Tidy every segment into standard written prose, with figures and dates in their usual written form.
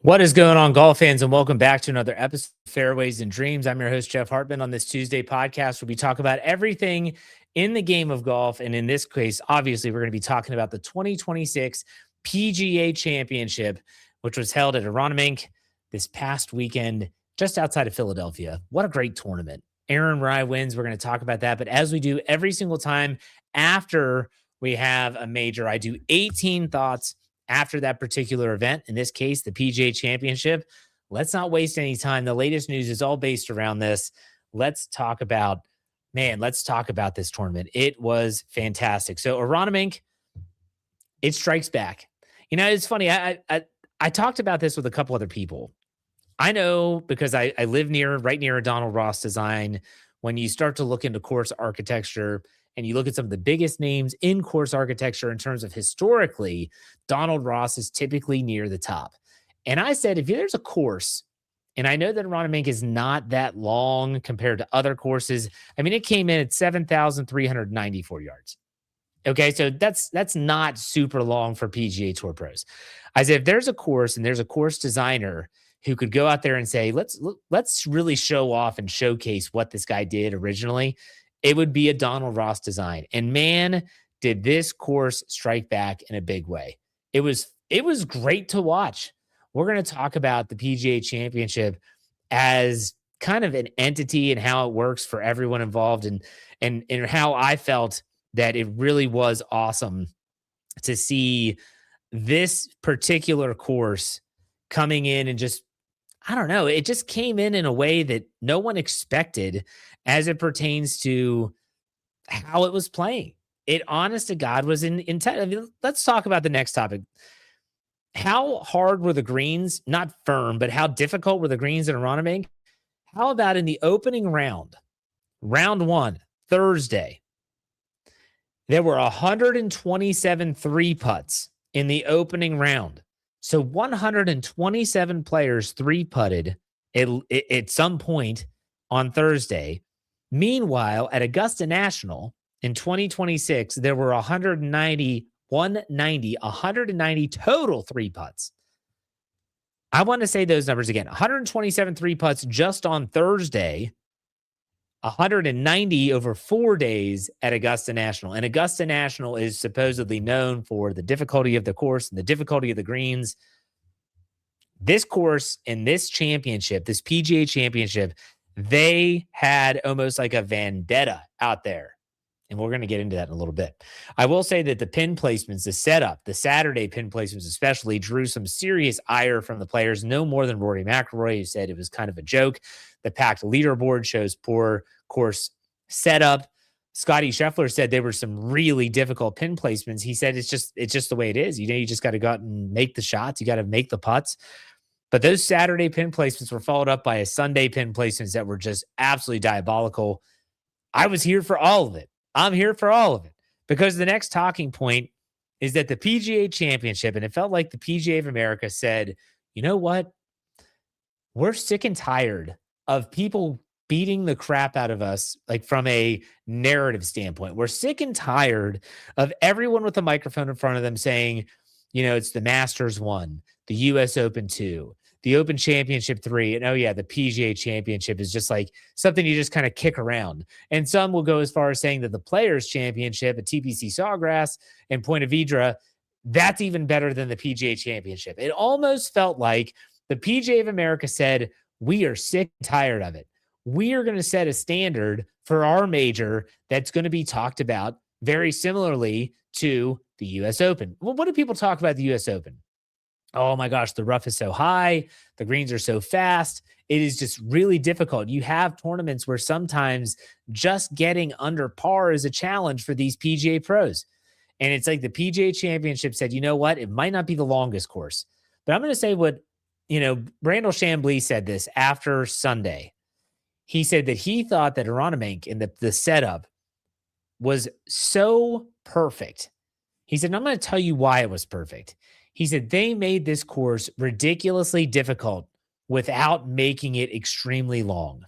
What is going on, golf fans, and welcome back to another episode of Fairways and Dreams. I'm your host, Jeff Hartman. On this Tuesday podcast, where we talk about everything in the game of golf. And in this case, obviously, we're going to be talking about the 2026 PGA Championship, which was held at Aronomink this past weekend, just outside of Philadelphia. What a great tournament. Aaron Rai wins. We're going to talk about that. But as we do every single time after we have a major, I do 18 thoughts after that particular event, in this case, the PGA Championship. Let's not waste any time. The latest news is all based around this. Let's talk about this tournament. It was fantastic. So Aronomink, it strikes back. You know, it's funny. I talked about this with a couple other people. I know because I live right near a Donald Ross design. When you start to look into course architecture, and you look at some of the biggest names in course architecture in terms of historically, Donald Ross is typically near the top. And I said, if there's a course, and I know that Aronomink is not that long compared to other courses. I mean, it came in at 7,394 yards. Okay, so that's not super long for PGA Tour pros. I said, if there's a course and there's a course designer who could go out there and say, let's really show off and showcase what this guy did originally, it would be a Donald Ross design. And man, did this course strike back in a big way. It was great to watch. We're going to talk about the PGA Championship as kind of an entity and how it works for everyone involved, and how I felt that it really was awesome to see this particular course coming in and just, I don't know, it just came in a way that no one expected as it pertains to how it was playing. It, honest to God, was intent. I mean, let's talk about the next topic. How hard were the greens? Not firm, but how difficult were the greens in Aronomink? How about in the opening round, round one, Thursday? There were 127 three putts in the opening round. So 127 players three putted at some point on Thursday. Meanwhile, at Augusta National in 2026, there were 190 total three putts. I want to say those numbers again. 127 three putts just on Thursday, 190 over 4 days at Augusta National. And Augusta National is supposedly known for the difficulty of the course and the difficulty of the greens. This course and this championship, this PGA Championship, they had almost like a vendetta out there. And we're going to get into that in a little bit. I will say that the pin placements, the setup, the Saturday pin placements especially, drew some serious ire from the players, no more than Rory McIlroy, who said it was kind of a joke. The packed leaderboard shows poor course setup. Scotty Scheffler said there were some really difficult pin placements. He said it's just the way it is. You just got to go out and make the shots. You got to make the putts. But those Saturday pin placements were followed up by a Sunday pin placements that were just absolutely diabolical. I was here for all of it. I'm here for all of it, because the next talking point is that the PGA Championship, and it felt like the PGA of America said, you know what? We're sick and tired of people beating the crap out of us, like from a narrative standpoint. We're sick and tired of everyone with a microphone in front of them saying, it's the Masters 1, the US Open 2, the Open Championship 3, and oh yeah, the PGA Championship is just like something you just kind of kick around. And some will go as far as saying that the Players Championship at TPC Sawgrass and Point Vedra, that's even better than the PGA Championship. It almost felt like the PGA of America said, we are sick and tired of it. We are going to set a standard for our major that's going to be talked about very similarly to the US Open. Well, what do people talk about the US Open? Oh my gosh, the rough is so high. The greens are so fast. It is just really difficult. You have tournaments where sometimes just getting under par is a challenge for these PGA pros. And it's like the PGA Championship said, you know what? It might not be the longest course, but I'm going to say what, Brandel Chambly said this after Sunday. He said that he thought that Aronomink and the setup was so perfect. He said, and I'm going to tell you why it was perfect. He said they made this course ridiculously difficult without making it extremely long.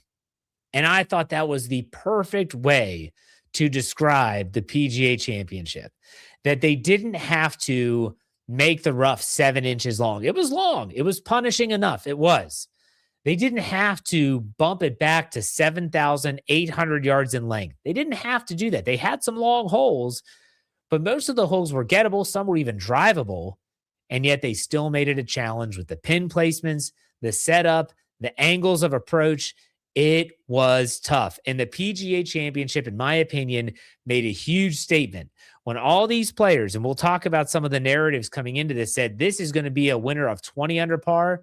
And I thought that was the perfect way to describe the PGA Championship, that they didn't have to make the rough 7 inches long. It was long. It was punishing enough. It was. They didn't have to bump it back to 7,800 yards in length. They didn't have to do that. They had some long holes, but most of the holes were gettable. Some were even drivable. And yet they still made it a challenge with the pin placements, the setup, the angles of approach. It was tough. And the PGA Championship, in my opinion, made a huge statement when all these players, and we'll talk about some of the narratives coming into this, said this is going to be a winner of 20 under par.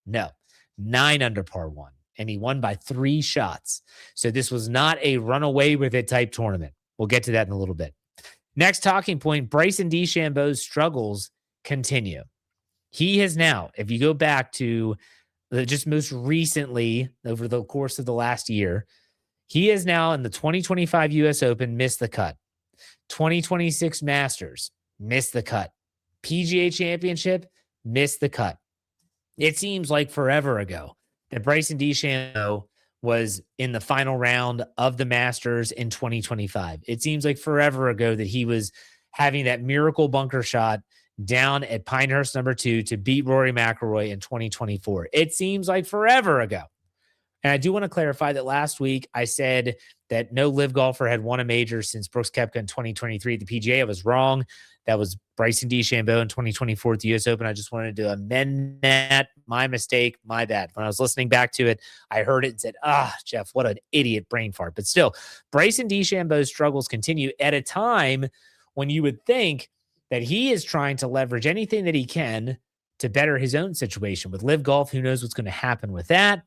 No, 9 under par won. And he won by 3 shots. So this was not a run away with it type tournament. We'll get to that in a little bit. Next talking point, Bryson DeChambeau's struggles continue. He has now, if you go back to just most recently over the course of the last year, he is now in the 2025 U.S. Open, missed the cut. 2026 Masters, missed the cut. PGA Championship, missed the cut. It seems like forever ago that Bryson DeChambeau was in the final round of the Masters in 2025. It seems like forever ago that he was having that miracle bunker shot down at Pinehurst number 2 to beat Rory McIlroy in 2024. It seems like forever ago. And I do want to clarify that last week I said that no live golfer had won a major since Brooks Koepka in 2023 at the PGA. I was wrong. That was Bryson DeChambeau in 2024 at the U.S. Open. I just wanted to amend that. My mistake, my bad. When I was listening back to it, I heard it and said, Jeff, what an idiot brain fart. But still, Bryson DeChambeau's struggles continue at a time when you would think that he is trying to leverage anything that he can to better his own situation. With live golf, who knows what's going to happen with that?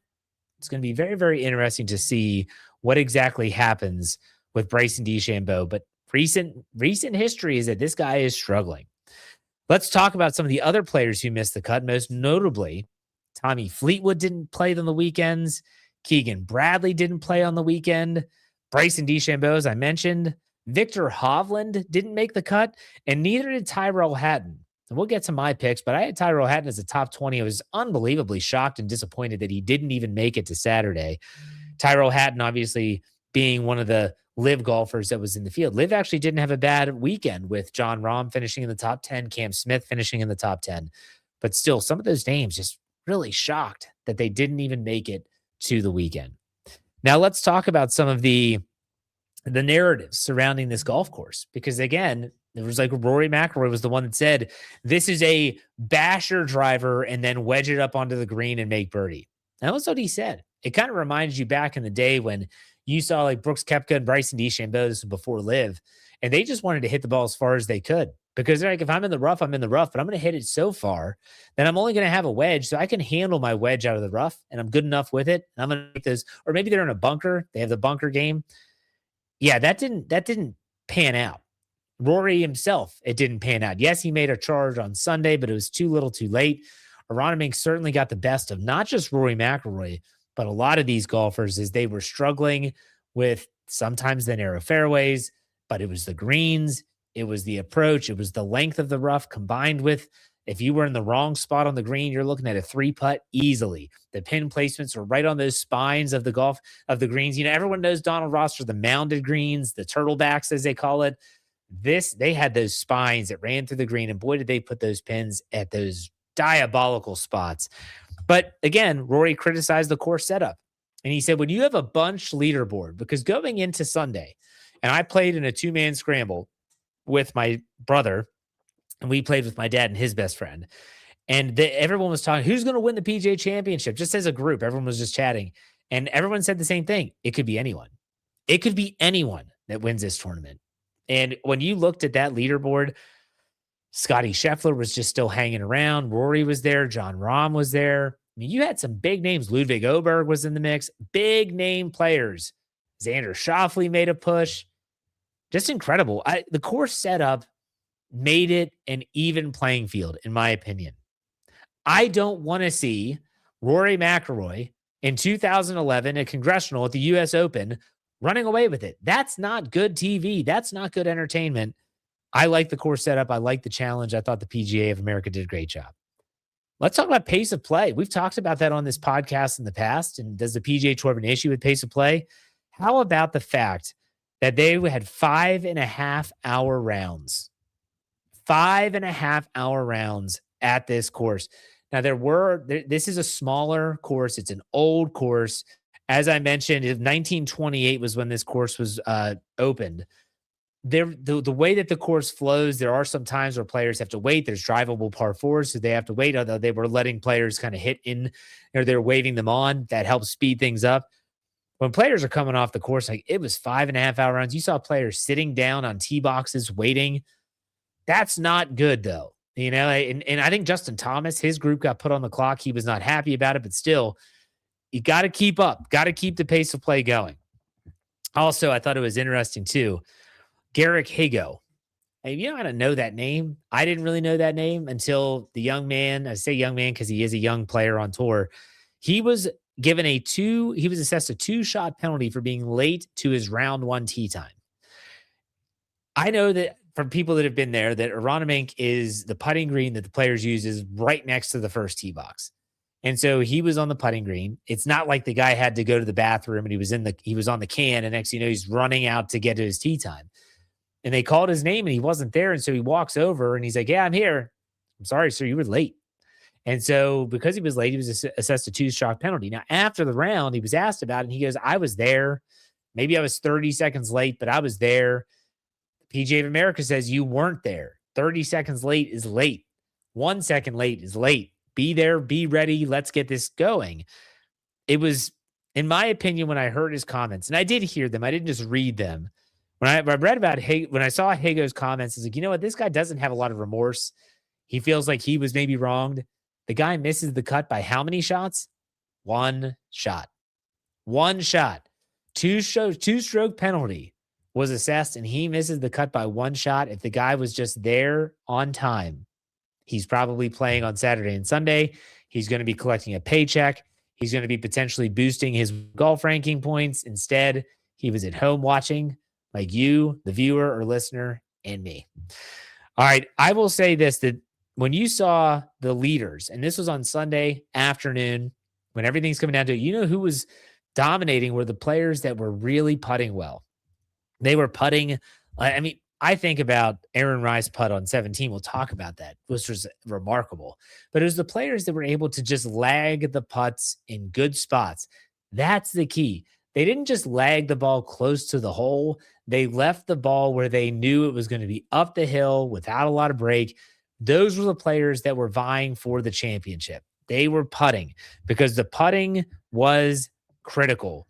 It's going to be very, very interesting to see what exactly happens with Bryson DeChambeau. But recent history is that this guy is struggling. Let's talk about some of the other players who missed the cut. Most notably, Tommy Fleetwood didn't play on the weekends. Keegan Bradley didn't play on the weekend. Bryson DeChambeau, as I mentioned. Victor Hovland didn't make the cut, and neither did Tyrell Hatton. And we'll get to my picks, but I had Tyrell Hatton as a top 20. I was unbelievably shocked and disappointed that he didn't even make it to Saturday. Tyrell Hatton, obviously, being one of the live golfers that was in the field. Live actually didn't have a bad weekend with John Rahm finishing in the top 10, Cam Smith finishing in the top 10. But still, some of those names just really shocked that they didn't even make it to the weekend. Now, let's talk about some of the narratives surrounding this golf course, because again, it was like Rory McIlroy was the one that said, this is a basher driver and then wedge it up onto the green and make birdie. That was what he said. It kind of reminds you back in the day when you saw like Brooks Koepka and Bryson DeChambeau, this was before live, and they just wanted to hit the ball as far as they could, because they're like, if I'm in the rough, I'm in the rough, but I'm going to hit it so far that I'm only going to have a wedge, so I can handle my wedge out of the rough, and I'm good enough with it. And I'm going to make those, or maybe they're in a bunker. They have the bunker game. Yeah, that didn't pan out. Rory himself, it didn't pan out. Yes, he made a charge on Sunday, but it was too little too late. Aronomink certainly got the best of not just Rory McIlroy, but a lot of these golfers as they were struggling with sometimes the narrow fairways, but it was the greens, it was the approach, it was the length of the rough combined with, if you were in the wrong spot on the green, you're looking at a 3-putt easily. The pin placements are right on those spines of the greens. You know, everyone knows Donald Ross for the mounded greens, the turtlebacks, as they call it. They had those spines that ran through the green, and boy, did they put those pins at those diabolical spots. But again, Rory criticized the course setup. And he said, when you have a bunch leaderboard, because going into Sunday, and I played in a 2-man scramble with my brother, and we played with my dad and his best friend. And everyone was talking, who's going to win the PGA Championship? Just as a group, everyone was just chatting. And everyone said the same thing. It could be anyone. It could be anyone that wins this tournament. And when you looked at that leaderboard, Scotty Scheffler was just still hanging around. Rory was there. John Rahm was there. I mean, you had some big names. Ludwig Oberg was in the mix. Big name players. Xander Schauffele made a push. Just incredible. The course setup made it an even playing field, in my opinion. I don't want to see Rory McIlroy in 2011 at Congressional at the U.S. Open running away with it. That's not good TV. That's not good entertainment. I like the course setup. I like the challenge. I thought the PGA of America did a great job. Let's talk about pace of play. We've talked about that on this podcast in the past. And does the PGA Tour have an issue with pace of play? How about the fact that they had 5.5-hour rounds? 5.5-hour rounds at this course. Now, this is a smaller course. It's an old course. As I mentioned, 1928 was when this course was opened. The way that the course flows, there are some times where players have to wait. There's drivable par fours, so they have to wait. Although they were letting players kind of hit in, or they're waving them on. That helps speed things up. When players are coming off the course, like it was 5.5-hour rounds. You saw players sitting down on tee boxes waiting. That's not good, though. And I think Justin Thomas, his group got put on the clock. He was not happy about it, but still, you got to keep up, got to keep the pace of play going. Also, I thought it was interesting too. Garrick Higo. And you know how to know that name? I didn't really know that name until the young man, I say young man because he is a young player on tour. He was given he was assessed a 2-shot penalty for being late to his round 1 tee time. I know that from people that have been there, that Aronomink is the putting green that the players use is right next to the first tee box. And so he was on the putting green. It's not like the guy had to go to the bathroom and he was on the can, and next thing you know, he's running out to get to his tee time. And they called his name and he wasn't there. And so he walks over and he's like, "Yeah, I'm here. I'm sorry, sir, you were late." And so because he was late, he was assessed a 2-shot penalty. Now, after the round, he was asked about it and he goes, "I was there. Maybe I was 30 seconds late, but I was there." PGA of America says you weren't there. 30 seconds late is late. 1 second late is late. Be there, be ready. Let's get this going. It was, in my opinion, when I heard his comments, and I did hear them, I didn't just read them. When I read about when I saw Higo's comments, I was like, you know what? This guy doesn't have a lot of remorse. He feels like he was maybe wronged. The guy misses the cut by how many shots? 1 shot. 1 shot. Two-stroke penalty was assessed, and he misses the cut by 1 shot. If the guy was just there on time, he's probably playing on Saturday and Sunday. He's going to be collecting a paycheck. He's going to be potentially boosting his golf ranking points. Instead, he was at home watching, like you, the viewer or listener, and me. All right, I will say this, that when you saw the leaders, and this was on Sunday afternoon, when everything's coming down to it, you know who was dominating were the players that were really putting well. They were putting, I think about Aaron Rai's putt on 17. We'll talk about that, which was remarkable. But it was the players that were able to just lag the putts in good spots. That's the key. They didn't just lag the ball close to the hole. They left the ball where they knew it was going to be up the hill without a lot of break. Those were the players that were vying for the championship. They were putting because the putting was critical.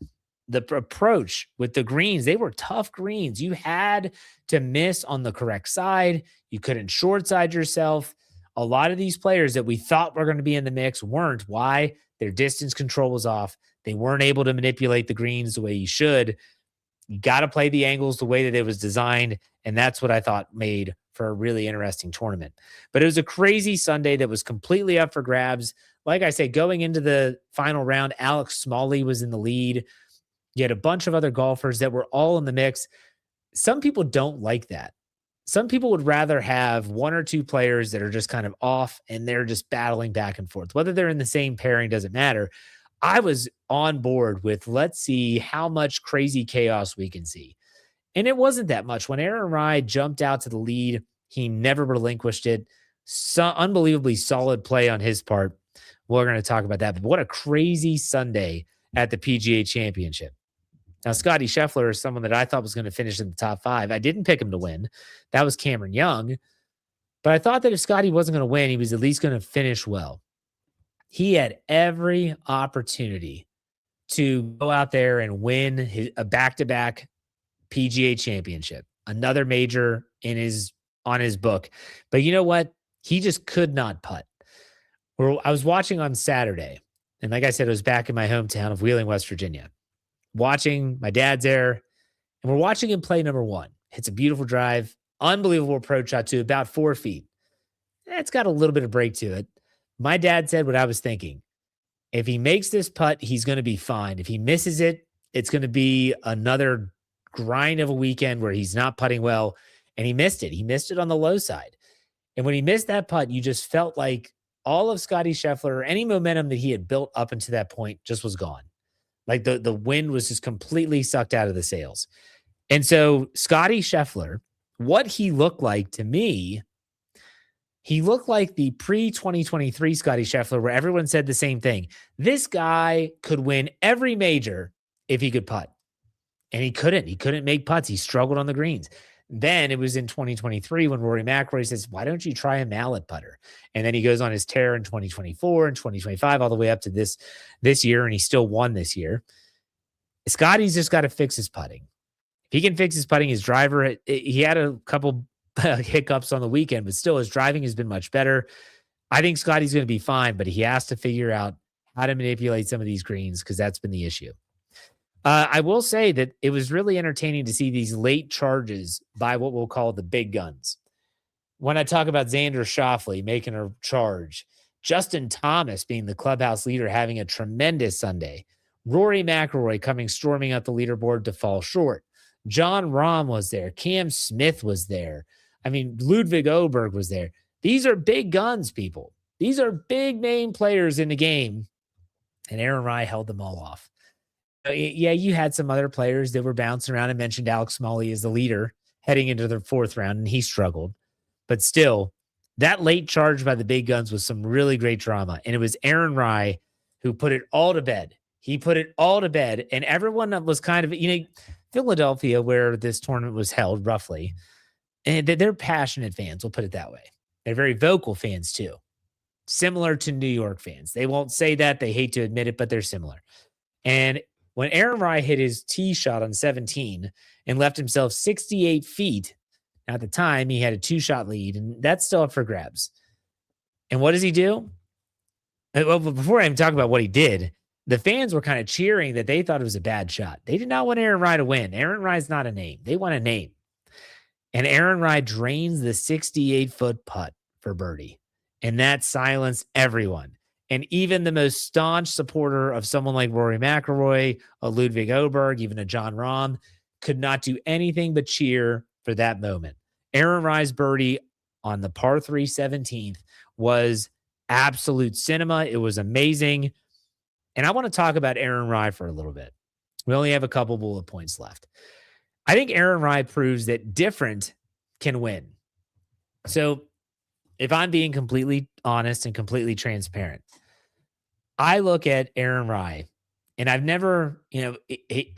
The approach with the greens, they were tough greens. You had to miss on the correct side. You couldn't short side yourself. A lot of these players that we thought were going to be in the mix weren't. Why? Their distance control was off. They weren't able to manipulate the greens the way you should. You got to play the angles the way that it was designed. And that's what I thought made for a really interesting tournament. But it was a crazy Sunday that was completely up for grabs. Like I said, going into the final round, Alex Smalley was in the lead. You had a bunch of other golfers that were all in the mix. Some people don't like that. Some people would rather have 1 or 2 players that are just kind of off and they're just battling back and forth. Whether they're in the same pairing doesn't matter. I was on board with let's see how much crazy chaos we can see. And it wasn't that much. When Aaron Rai jumped out to the lead, he never relinquished it. Unbelievably solid play on his part. We're going to talk about that. But what a crazy Sunday at the PGA Championship. Now, Scotty Scheffler is someone that I thought was going to finish in the top 5. I didn't pick him to win. That was Cameron Young. But I thought that if Scotty wasn't going to win, he was at least going to finish well. He had every opportunity to go out there and win a back-to-back PGA Championship, another major on his book. But you know what? He just could not putt. I was watching on Saturday, and like I said, it was back in my hometown of Wheeling, West Virginia. Watching, my dad's there, and we're watching him play number 1. It's a beautiful drive, unbelievable approach shot to about 4 feet. It's got a little bit of break to it. My dad said what I was thinking. If he makes this putt, he's going to be fine. If he misses it, it's going to be another grind of a weekend where he's not putting well. And he missed it. He missed it on the low side. And when he missed that putt, you just felt like all of Scotty Scheffler, any momentum that he had built up until that point just was gone. Like the wind was just completely sucked out of the sails. And so Scotty Scheffler, what he looked like to me He looked like the pre-2023 Scotty Scheffler, where everyone said the same thing. This guy could win every major if he could putt. And he couldn't. He couldn't make putts. He struggled on the greens. Then it was in 2023 when Rory McIlroy says, why don't you try a mallet putter? And then he goes on his tear in 2024 and 2025, all the way up to this year, and he still won this year. Scotty's just got to fix his putting. If he can fix his putting, his driver, he had a couple hiccups on the weekend, but still his driving has been much better. I think Scotty's going to be fine, but he has to figure out how to manipulate some of these greens because that's been the issue. I will say that it was really entertaining to see these late charges by what we'll call the big guns. When I talk about Xander Schauffele making a charge, Justin Thomas being the clubhouse leader having a tremendous Sunday, Rory McIlroy coming storming up the leaderboard to fall short. Jon Rahm was there. Cam Smith was there. I mean, Ludwig Oberg was there. These are big guns, people. These are big name players in the game. And Aaron Rai held them all off. Yeah, you had some other players that were bouncing around. I mentioned Alex Smalley as the leader heading into the fourth round, and he struggled. But still, that late charge by the big guns was some really great drama. And it was Aaron Rai who put it all to bed. He put it all to bed, and everyone was kind of, Philadelphia, where this tournament was held roughly, and they're passionate fans, we'll put it that way. They're very vocal fans too, similar to New York fans. They won't say that. They hate to admit it, but they're similar. And when Aaron Rai hit his tee shot on 17 and left himself 68 feet, at the time he had a 2-shot lead, and that's still up for grabs. And what does he do? Well, before I even talk about what he did, the fans were kind of cheering that they thought it was a bad shot. They did not want Aaron Rai to win. Aaron Rai's not a name. They want a name. And Aaron Rai drains the 68-foot putt for birdie. And that silenced everyone. And even the most staunch supporter of someone like Rory McIlroy, a Ludwig Oberg, even a Jon Rahm, could not do anything but cheer for that moment. Aaron Rai's birdie on the par 3 17th was absolute cinema. It was amazing. And I want to talk about Aaron Rai for a little bit. We only have a couple bullet points left. I think Aaron Rai proves that different can win. So if I'm being completely honest and completely transparent, I look at Aaron Rai, and I've never,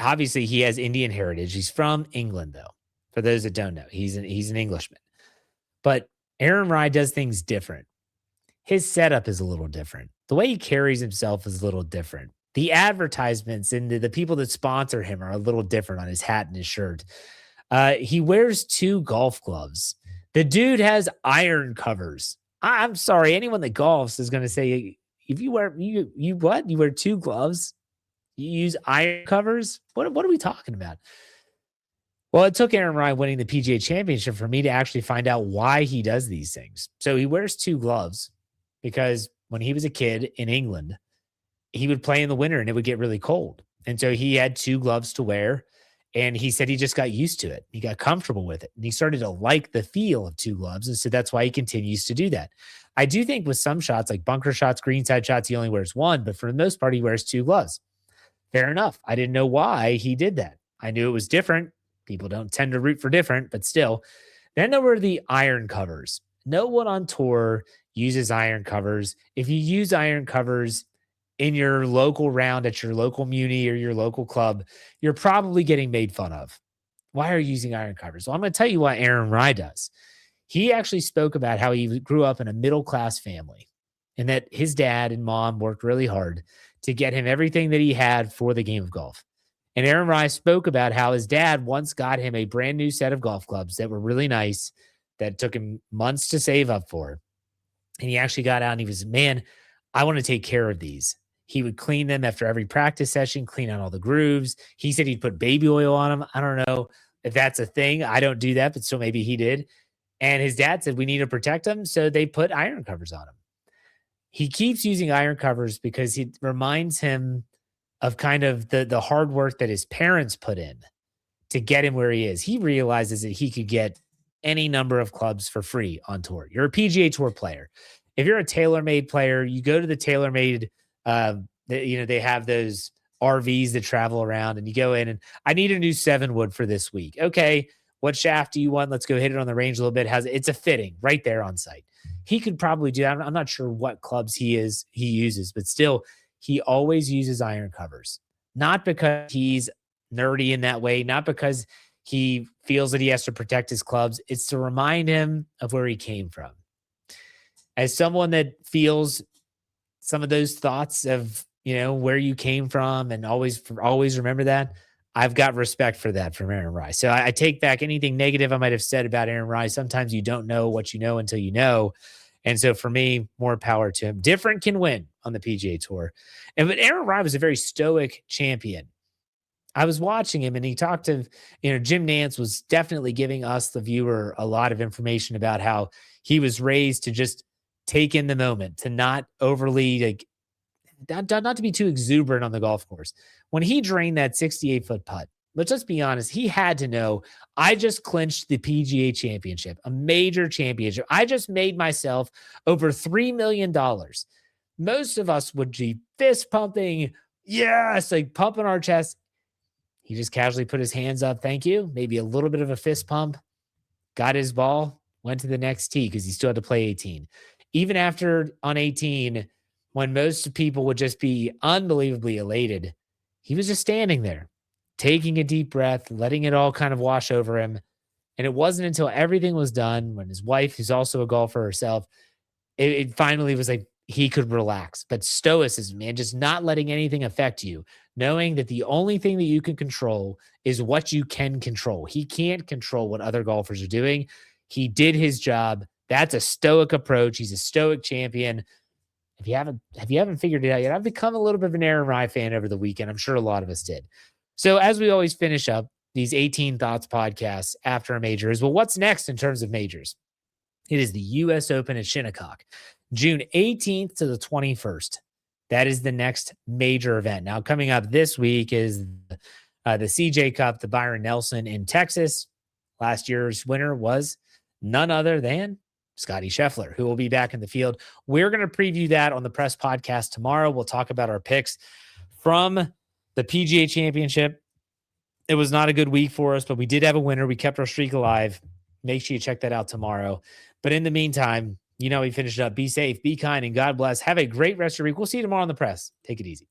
obviously he has Indian heritage. He's from England, though. For those that don't know, he's an Englishman. But Aaron Rai does things different. His setup is a little different. The way he carries himself is a little different. The advertisements and the people that sponsor him are a little different on his hat and his shirt. He wears 2 golf gloves. The dude has iron covers. I'm sorry, anyone that golfs is going to say, if you wear you what? You wear 2 gloves? You use iron covers? What are we talking about? Well, it took Aaron Rai winning the PGA Championship for me to actually find out why he does these things. So he wears 2 gloves because when he was a kid in England, he would play in the winter and it would get really cold. And so he had 2 gloves to wear. And he said he just got used to it. He got comfortable with it. And he started to like the feel of 2 gloves. And so that's why he continues to do that. I do think with some shots, like bunker shots, greenside shots, he only wears 1. But for the most part, he wears 2 gloves. Fair enough. I didn't know why he did that. I knew it was different. People don't tend to root for different, but still. Then there were the iron covers. No one on tour uses iron covers. If you use iron covers in your local round at your local muni or your local club, you're probably getting made fun of. Why are you using iron covers? Well, I'm going to tell you what Aaron Rai does. He actually spoke about how he grew up in a middle-class family and that his dad and mom worked really hard to get him everything that he had for the game of golf. And Aaron Rai spoke about how his dad once got him a brand new set of golf clubs that were really nice, that took him months to save up for. And he actually got out and he was, man, I want to take care of these. He would clean them after every practice session, clean out all the grooves. He said he'd put baby oil on them. I don't know if that's a thing. I don't do that, but still maybe he did. And his dad said, we need to protect them. So they put iron covers on him. He keeps using iron covers because it reminds him of kind of the hard work that his parents put in to get him where he is. He realizes that he could get any number of clubs for free on tour. You're a PGA Tour player. If you're a TaylorMade player, you go to the TaylorMade, they have those RVs that travel around and you go in and I need a new 7-wood for this week. Okay. what shaft do you want? Let's go hit it on the range a little bit. It's a fitting right there on site. He could probably do that. I'm not sure what clubs he uses, but still, he always uses iron covers. Not because he's nerdy in that way, not because he feels that he has to protect his clubs. It's to remind him of where he came from. As someone that feels some of those thoughts of, where you came from and always remember that, I've got respect for that from Aaron Rai. So I take back anything negative I might have said about Aaron Rai. Sometimes you don't know what you know until you know. And so for me, more power to him. Different can win on the PGA Tour. But Aaron Rai was a very stoic champion. I was watching him and he talked to, Jim Nantz was definitely giving us, the viewer, a lot of information about how he was raised to just take in the moment, to not overly, not to be too exuberant on the golf course. When he drained that 68-foot putt, let's just be honest, he had to know, I just clinched the PGA Championship, a major championship. I just made myself over $3 million. Most of us would be fist pumping, yes, like pumping our chest. He just casually put his hands up. Thank you. Maybe a little bit of a fist pump, got his ball, went to the next tee because he still had to play 18. Even after on 18, when most people would just be unbelievably elated, he was just standing there, taking a deep breath, letting it all kind of wash over him. And it wasn't until everything was done, when his wife, who's also a golfer herself, it finally was like he could relax. But stoicism, man, just not letting anything affect you, knowing that the only thing that you can control is what you can control. He can't control what other golfers are doing. He did his job. That's a stoic approach. He's a stoic champion. If you haven't figured it out yet, I've become a little bit of an Aaron Rai fan over the weekend. I'm sure a lot of us did. So as we always finish up these 18 Thoughts podcasts after a major is, well, what's next in terms of majors? It is the U.S. Open at Shinnecock, June 18th to the 21st. That is the next major event. Now, coming up this week is the CJ Cup, the Byron Nelson in Texas. Last year's winner was none other than Scottie Scheffler, who will be back in the field. We're going to preview that on the press podcast tomorrow. We'll talk about our picks from the PGA Championship. It was not a good week for us, but we did have a winner. We kept our streak alive. Make sure you check that out tomorrow. But in the meantime, we finished up. Be safe, be kind, and God bless. Have a great rest of your week. We'll see you tomorrow on the press. Take it easy.